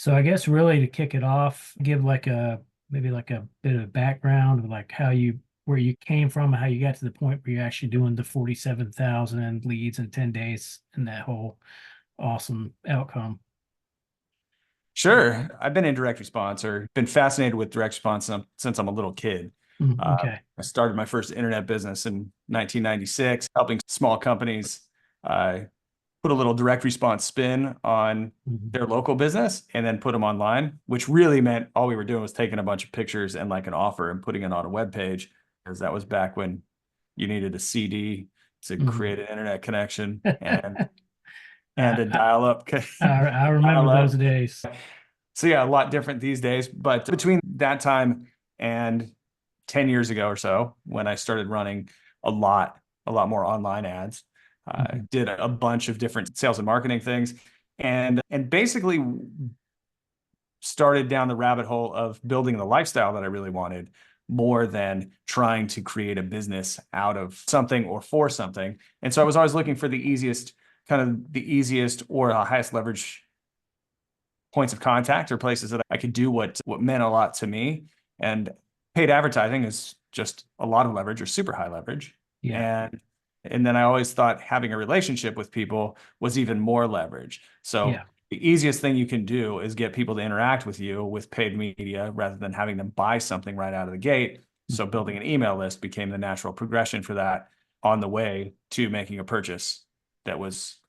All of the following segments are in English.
So I guess really to kick it off, give like a maybe like a bit of background of like how you where you came from and how you got to the point where you're actually doing the 47,000 leads in 10 days and that whole awesome outcome. Sure. I've been in direct response or been fascinated with direct response since I'm a little kid. Okay. I started my first internet business in 1996, helping small companies uh, put a little direct response spin on Mhm. their local business and then put them online, which really meant all we were doing was taking a bunch of pictures and like an offer and putting it on a web page, because that was back when you needed a CD to Mhm. create an internet connection and Uh, a I, dial up I remember dial those up. days. So yeah, a lot different these days. But between that time and 10 years ago or so, when I started running a a lot more online ads, Mhm. did a bunch of different sales and marketing things, and basically started down the rabbit hole of building the lifestyle that I really wanted more than trying to create a business out of something or for something. And so I was always looking for the easiest, kind of the easiest or the highest leverage points of contact or places that I could do what meant a lot to me. And paid advertising is just a lot of leverage or super high leverage. Yeah. And then I always thought having a relationship with people was even more leverage. So Yeah. the easiest thing you can do is get people to interact with you with paid media rather than having them buy something right out of the gate. So Mhm. building an email list became the natural progression for that on the way to making a purchase that was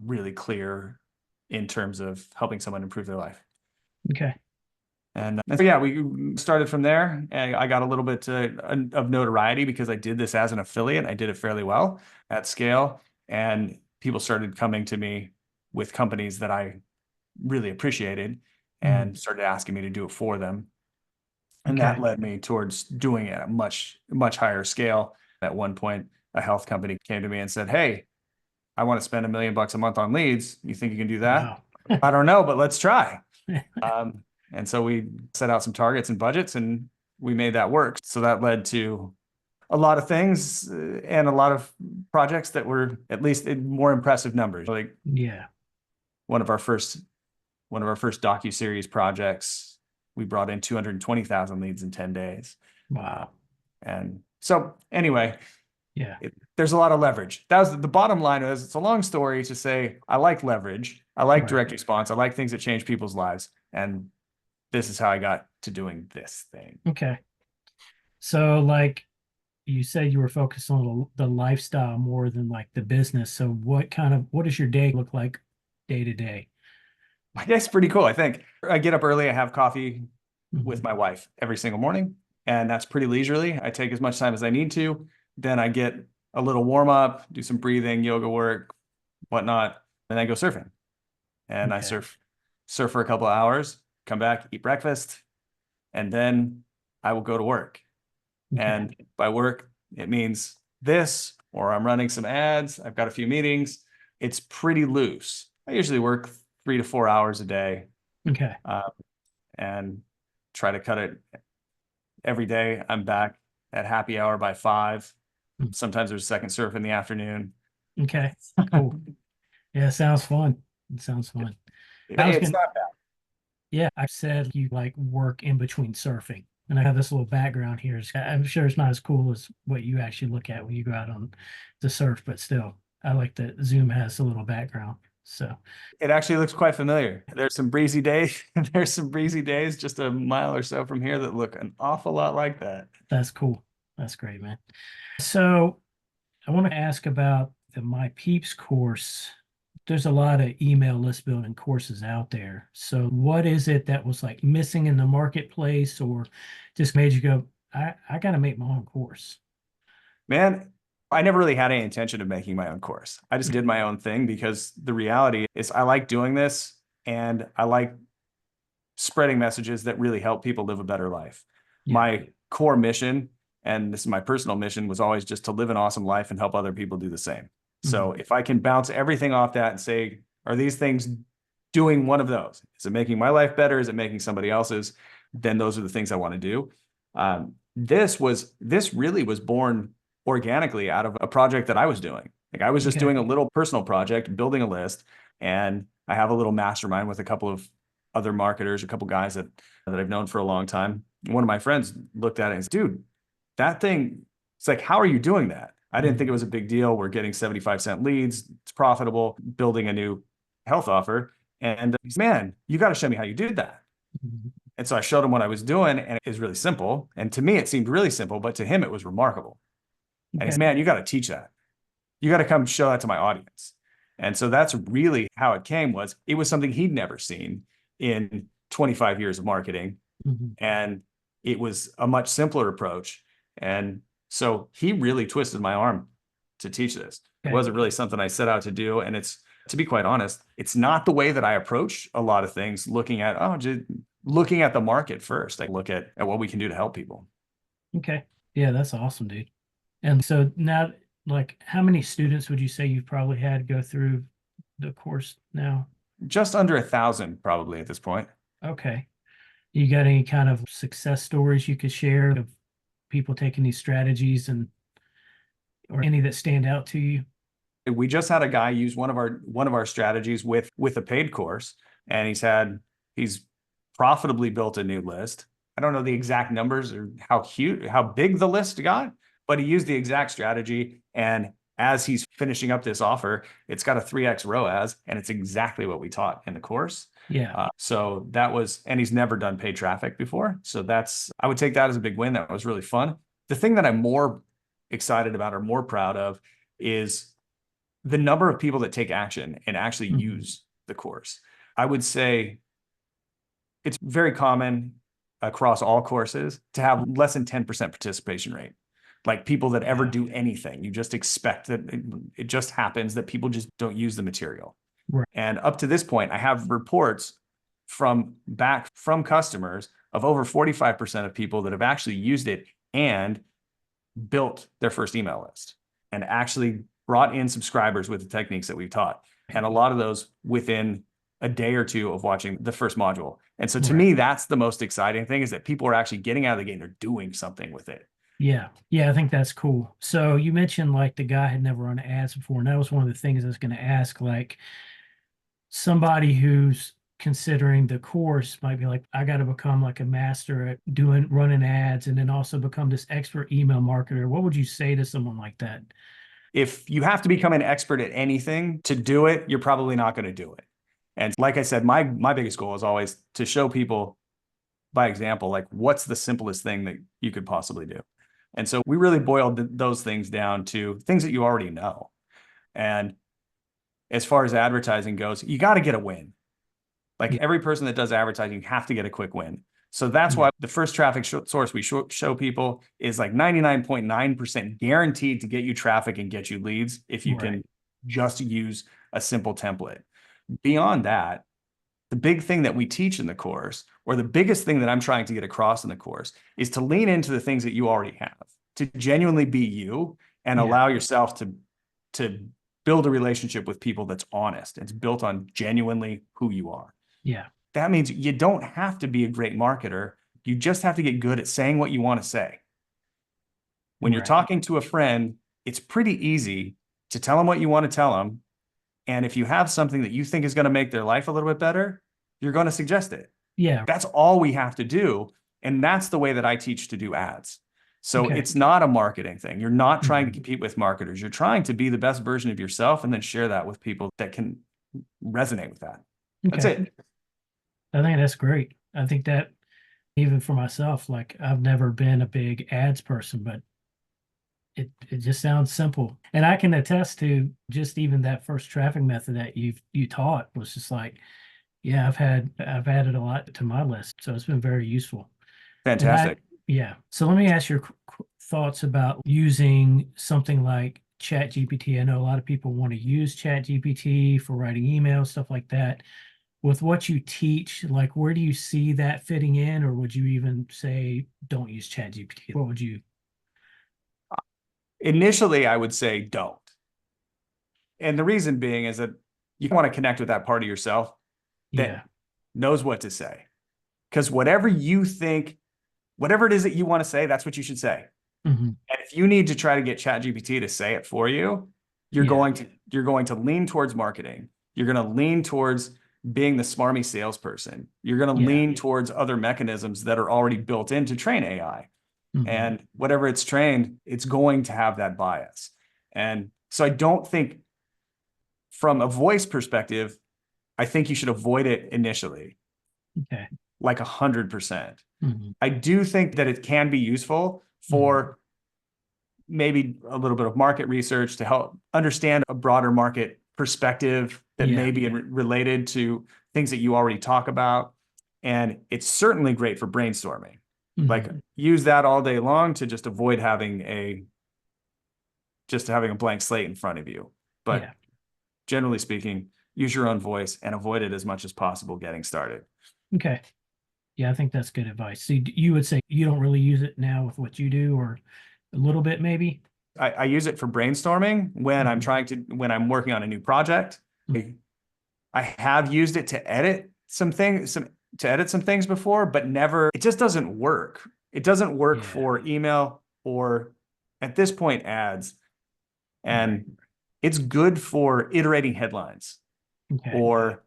really clear in terms of helping someone improve their life. Okay. And so, yeah, we started from there. And I got a little bit of notoriety because I did this as an affiliate. I did it fairly well at scale. And people started coming to me with companies that I really appreciated Mhm. and started asking me to do it for them. And that Okay. led me towards doing it at a much higher scale. At one point, a health company came to me and said, "Hey, I want to spend $1 million a month on leads. You think you can do that?" Wow. I don't know, but let's try. Um, and so we set out some targets and budgets and we made that work. So that led to a lot of things and a lot of projects that were at least in more impressive numbers. Like Yeah. one of our first docu-series projects, we brought in 220,000 leads in 10 days. Uh, Wow. and so anyway, Yeah. there's a lot of leverage. That was the bottom line. Is it's a long story to say I like leverage, I like Right. direct response, I like things that change people's lives, and this is how I got to doing this thing. Okay. So like you said you were focused on the lifestyle more than like the business. So what does your day look like day to day? My day's pretty cool. I think I get up early. I have coffee with Mhm. my wife every single morning, and that's pretty leisurely. I take as much time as I need to. Then I get a little warm up, do some breathing, yoga work, whatnot, and then I go surfing. And I Okay. surf for a couple of hours, come back, eat breakfast, and then I will go to work. Okay. And by work, it means this, or I'm running some ads. I've got a few meetings. It's pretty loose. I usually work 3 to 4 hours a day, Okay. uh, and try to cut it every day. I'm back at happy hour by 5. Mm. Sometimes there's a second surf in the afternoon. Okay. Cool. Yeah, it sounds fun. It sounds fun. I was It's gonna, not bad. yeah, I said you like work in between surfing. And I have this little background here. I'm sure it's not as cool as what you actually look at when you go out on the surf, but still, I like that Zoom has a little background. So It actually looks quite familiar. There's some breezy days. There's some breezy days just a mile or so from here that look an awful lot like that. that's cool. That's great, man. So I want to ask about the My Peeps course. There's a lot of email list building courses out there. So what is it that was like missing in the marketplace or just made you go, I got to make my own course? Man, I never really had any intention of making my own course. I just did my own thing because the reality is I like doing this and I like spreading messages that really help people live a better life. Yeah. My core mission, and this is my personal mission, was always just to live an awesome life and help other people do the same. Mhm. So if I can bounce everything off that and say, are these things doing one of those? Is it making my life better? Is it making somebody else's? Then those are the things I want to do. This really was born organically out of a project that I was doing. Like I was just Okay. doing a little personal project, building a list, and I have a little mastermind with a couple of other marketers, a couple guys that I've known for a long time. One of my friends looked at it and said, dude, that thing, it's like, how are you doing that? I didn't think it was a big deal. We're getting 75-cent leads. It's profitable, building a new health offer. And he said, man, you got to show me how you did that. And so I showed him what I was doing, and it was really simple. And to me, it seemed really simple, but to him, it was remarkable. And he said, man, you got to teach that. You got to come show that to my audience. And so that's really how it came. Was it was something he'd never seen in 25 years of marketing. And it was a much simpler approach. And so he really twisted my arm to teach this. It wasn't really something I set out to do. And it's, to be quite honest, it's not the way that I approach a lot of things, looking at, just looking at the market first. I look at what we can do to help people. Okay. Yeah, that's awesome, dude. And so now, like, how many students would you say you've probably had go through the course now? Just under 1,000 probably at this point. Okay. You got any kind of success stories you could share of people taking these strategies, and or any that stand out to you? We just had a guy use one of our strategies with a paid course, and he's profitably built a new list. I don't know the exact numbers or how big the list got, but he used the exact strategy. And as he's finishing up this offer, it's got a 3x ROAS, and it's exactly what we taught in the course. Yeah. So that was, and he's never done paid traffic before. So I would take that as a big win. That was really fun. The thing that I'm more excited about or more proud of is the number of people that take action and actually use the course. I would say it's very common across all courses to have less than 10% participation rate. Like people that ever do anything, you just expect that it just happens that people just don't use the material. Right. And up to this point, I have reports from customers of over 45% of people that have actually used it and built their first email list and actually brought in subscribers with the techniques that we've taught. And a lot of those within a day or two of watching the first module. And so to me, that's the most exciting thing, is that people are actually getting out of the gate and they're doing something with it. Yeah. Yeah, I think that's cool. So you mentioned like the guy had never run ads before, and that was one of the things I was going to ask. Like, somebody who's considering the course might be like, I got to become like a master at running ads, and then also become this expert email marketer. What would you say to someone like that? If you have to become an expert at anything to do it, you're probably not going to do it. And like I said, my biggest goal is always to show people by example, like what's the simplest thing that you could possibly do. And so we really boiled those things down to things that you already know. And as far as advertising goes, you got to get a win. Like every person that does advertising, you have to get a quick win. So that's why the first traffic source we show people is like 99.9% guaranteed to get you traffic and get you leads if you can just use a simple template. Beyond that, the big thing that we teach in the course, or the biggest thing that I'm trying to get across in the course, is to lean into the things that you already have, to genuinely be you and allow yourself to build a relationship with people that's honest. It's built on genuinely who you are. Yeah. That means you don't have to be a great marketer. You just have to get good at saying what you want to say. When you're talking to a friend, it's pretty easy to tell them what you want to tell them. And if you have something that you think is going to make their life a little bit better, you're going to suggest it. Yeah. That's all we have to do. And that's the way that I teach to do ads. So it's not a marketing thing. You're not trying to compete with marketers. You're trying to be the best version of yourself and then share that with people that can resonate with that. That's it. I think that's great. I think that even for myself, like I've never been a big ads person, but it just sounds simple. And I can attest to just even that first traffic method that you taught was just like, yeah, I've added a lot to my list. So it's been very useful. Fantastic. Yeah. So let me ask your thoughts about using something like ChatGPT. I know a lot of people want to use ChatGPT for writing emails, stuff like that. With what you teach, like where do you see that fitting in, or would you even say don't use ChatGPT? What would you? Initially, I would say don't. And the reason being is that you want to connect with that part of yourself that knows what to say. Because whatever you think, whatever it is that you want to say, that's what you should say. And if you need to try to get ChatGPT to say it for you, you're going to lean towards marketing. You're going to lean towards being the smarmy salesperson. You're going to Yeah. lean towards other mechanisms that are already built in to train AI. Mhm. And whatever it's trained, it's going to have that bias. And so I don't think, from a voice perspective, I think you should avoid it initially, Okay. like 100%. Mhm. I do think that it can be useful for maybe a little bit of market research to help understand a broader market perspective that Yeah. may be related to things that you already talk about. And it's certainly great for brainstorming. Like, Mhm. use that all day long to just avoid having a blank slate in front of you. But Yeah. generally speaking, use your own voice and avoid it as much as possible getting started. Okay. Yeah, I think that's good advice. So you would say you don't really use it now with what you do, or a little bit maybe? I use it for brainstorming when when I'm working on a new project. Mhm. I have used it to edit some things before, but never, it just doesn't work. It doesn't work Yeah. for email or, at this point, ads. Right. And it's good for iterating headlines Okay. or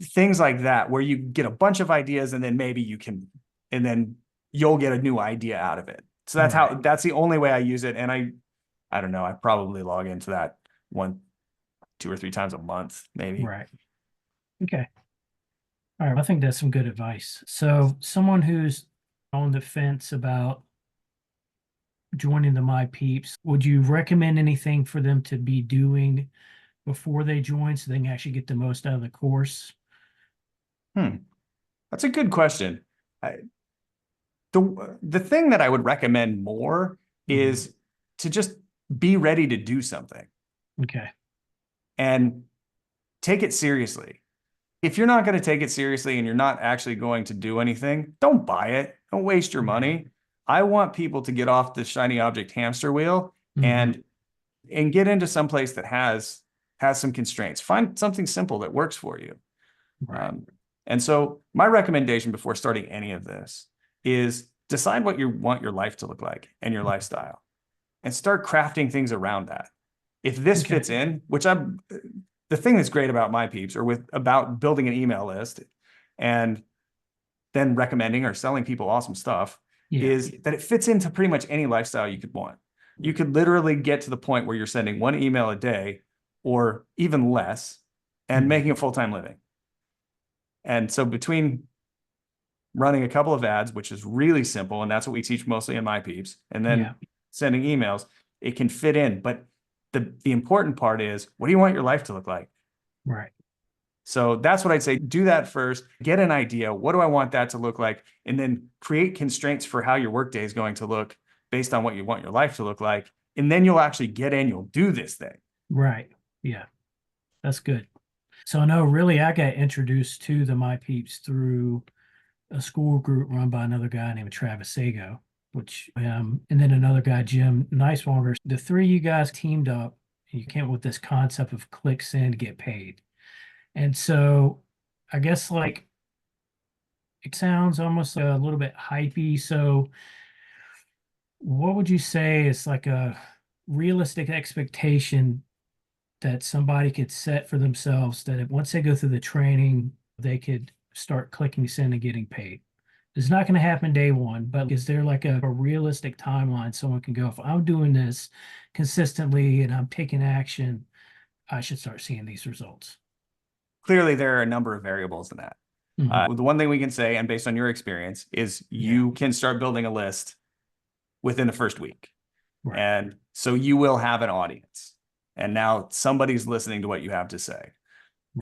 things like that, where you get a bunch of ideas and then and then you'll get a new idea out of it. So Right. that's the only way I use it. And I don't know, I probably log into that 2 or 3 times a month, maybe. Right. Okay. All right. I think that's some good advice. So someone who's on the fence about joining the My Peeps, would you recommend anything for them to be doing before they join so they can actually get the most out of the course? Hmm. That's a good question. I, the thing that I would recommend more Mhm. is to just be ready to do something Okay. and take it seriously. If you're not going to take it seriously and you're not actually going to do anything, don't buy it. Don't waste your Yeah. money. I want people to get off the shiny object hamster wheel Mhm. and get into some place that has some constraints. Find something simple that works for you. Right. Um, and so my recommendation before starting any of this is decide what you want your life to look like and your Mhm. lifestyle, and start crafting things around that. If this Okay. fits in, the thing that's great about My Peeps, or about building an email list and then recommending or selling people awesome stuff, Yeah. is that it fits into pretty much any lifestyle you could want. You could literally get to the point where you're sending one email a day or even less and Mhm. making a full-time living. And so between running a couple of ads, which is really simple, and that's what we teach mostly in My Peeps, and Yeah. then sending emails, it can fit in. But the important part is, what do you want your life to look like? Right. So that's what I'd say. Do that first. Get an idea. What do I want that to look like? And then create constraints for how your workday is going to look based on what you want your life to look like. And then you'll actually get in, you'll do this thing. Right. Yeah. That's good. So I know really I got introduced to the My Peeps through a school group run by another guy named Travis Sago, which and then another guy, Jim Nicewanger. The three of you guys teamed up and you came up with this concept of click send get paid. And so I guess like it sounds almost a little bit hypey. So what would you say is like a realistic expectation that somebody could set for themselves that once they go through the training, they could start clicking send and getting paid? It's not going to happen day one, but is there like a realistic timeline someone can go, if I'm doing this consistently and I'm taking action, I should start seeing these results? Clearly, there are a number of variables in that. Mhm. The one thing we can say, and based on your experience, is Yeah, you can start building a list within the first week. right. And so you will have an audience. And now somebody's listening to what you have to say.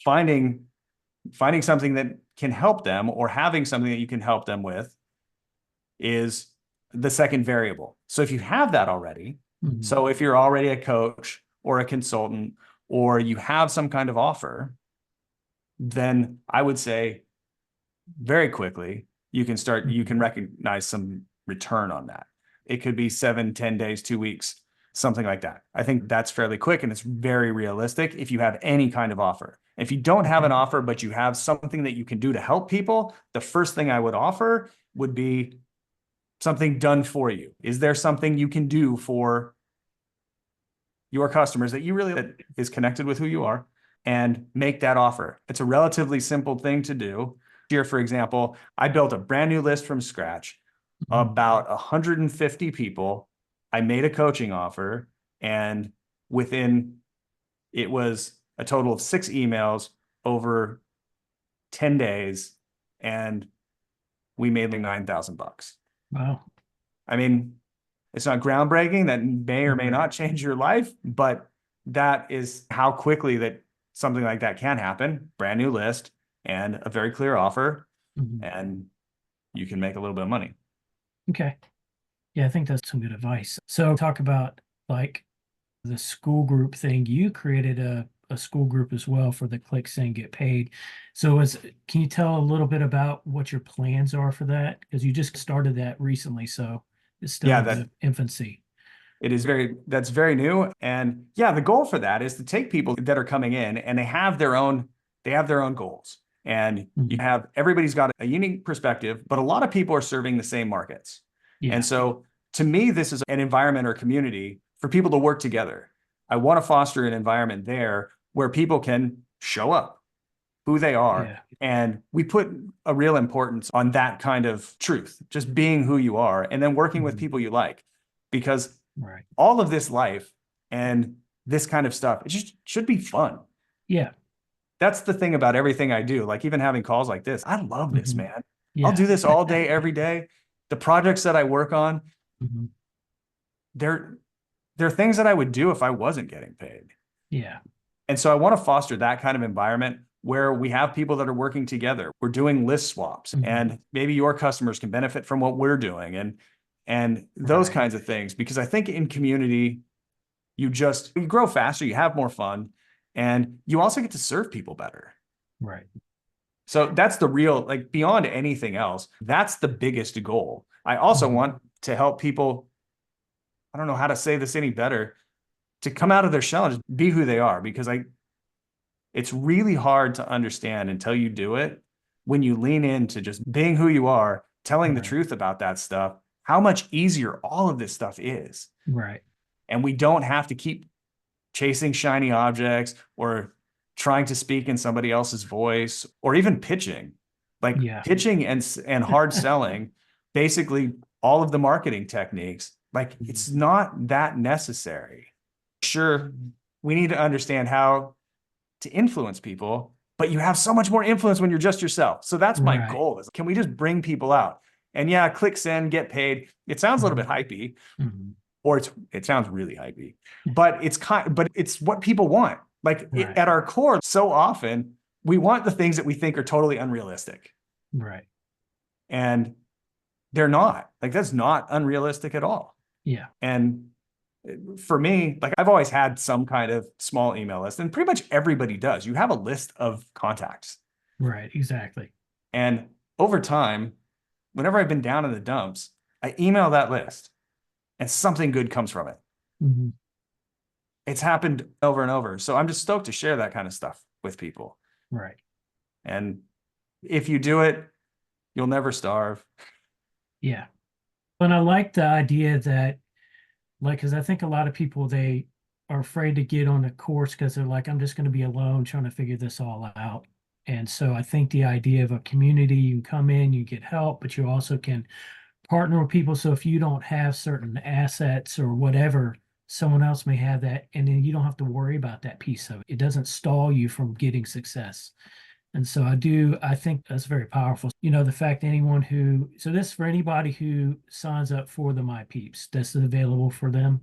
Finding something that can help them, or having something that you can help them with, is the second variable. So if you have that already, Mhm. so if you're already a coach or a consultant, or you have some kind of offer, then I would say very quickly you can Mhm. recognize some return on that. It could be 7, 10 days, 2 weeks, something like that. I think that's fairly quick and it's very realistic if you have any kind of offer. If you don't have Okay. an offer, but you have something that you can do to help people, the first thing I would offer would be something done for you. Is there something you can do for your customers that is connected with who you are, and make that offer. It's a relatively simple thing to do. Here, for example, I built a brand new list from scratch, Mhm. about 150 people. I made a coaching offer, and within it was a total of 6 emails over 10 days, and we made like $9,000. Wow. I mean, it's not groundbreaking. That may or may Right. not change your life, but that is how quickly that something like that can happen. Brand new list and a very clear offer, Mhm. and you can make a little bit of money. Okay. Yeah, I think that's some good advice. So talk about like the school group thing. You created a school group as well for the Click Send Get Paid. So can you tell a little bit about what your plans are for that? Because you just started that recently, so it's still Yeah, in that the infancy. it is that's very new. And yeah, the goal for that is to take people that are coming in and they have their own goals. And you Mhm. have everybody's got a unique perspective, but a lot of people are serving the same markets. And Yeah. so to me, this is an environment or community for people to work together. I want to foster an environment there where people can show up who they are. Yeah. And we put a real importance on that kind of truth, just being who you are and then working with Mhm. people you like. Because Right. all of this life and this kind of stuff, it just should be fun. Yeah. That's the thing about everything I do. Like even having calls like this, I love this, Mhm. man. I'll Yeah. do this all day, every day. The projects that I work on, Mhm. they're they're things that I would do if I wasn't getting paid. Yeah. And so I want to foster that kind of environment where we have people that are working together. We're doing list swaps, Mhm. and maybe your customers can benefit from what we're doing, and those Right. kinds of things. Because I think in community, you grow faster, you have more fun, and you also get to serve people better. Right. So that's the real, like beyond anything else, that's the biggest goal. I also Mhm. want to help people, I don't know how to say this any better, to come out of their shell and just be who they are, because it's really hard to understand until you do it. When you lean into just being who you are, telling the Right. truth about that stuff, how much easier all of this stuff is. Right. And we don't have to keep chasing shiny objects or trying to speak in somebody else's voice or even pitching. Like Yeah. pitching and hard selling, basically all of the marketing techniques, like Mhm. it's not that necessary. Sure, we need to understand how to influence people, but you have so much more influence when you're just yourself. So that's my Right. goal is, can we just bring people out? And yeah, click send, get paid. It sounds a little bit Mhm. hypey, Mhm. or it sounds really hypey, but but it's what people want. Like Right. at our core, so often we want the things that we think are totally unrealistic, Right. and they're not. Like that's not unrealistic at all. Yeah. And for me, like I've always had some kind of small email list, and pretty much everybody does. You have a list of contacts. Right. Exactly. And over time, whenever I've been down in the dumps, I email that list and something good comes from it. Mhm. It's happened over and over. So I'm just stoked to share that kind of stuff with people. Right. And if you do it, you'll never starve. Yeah. And I like the idea that, like, because I think a lot of people, they are afraid to get on a course because they're like, I'm just going to be alone trying to figure this all out. And so I think the idea of a community, you can come in, you get help, but you also can partner with people. So if you don't have certain assets or whatever, someone else may have that, and then you don't have to worry about that piece of it. It doesn't stall you from getting success. And so I think that's very powerful. The fact anyone so this for anybody who signs up for the My Peeps, this is available for them.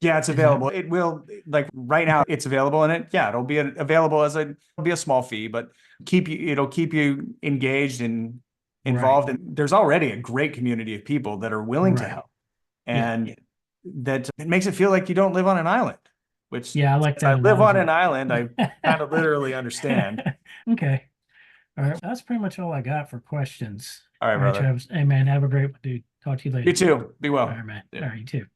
Yeah, it's Is that available. It will, like right now, okay? it's available in it. Yeah, it'll be available it'll be a small fee, but it'll keep you engaged and Right, involved. And there's already a great community of people that are willing to right. help. Yeah. And that it makes it feel like you don't live on an island, which Yeah, I like since I that live on analogy. an island, I kind of literally understand. Okay. All right. That's pretty much all I got for questions. All right, All right, brother. Travis. Hey man, have a great one, dude. Talk to you You later. too. Be All well. right, man. Yeah. All right, you too.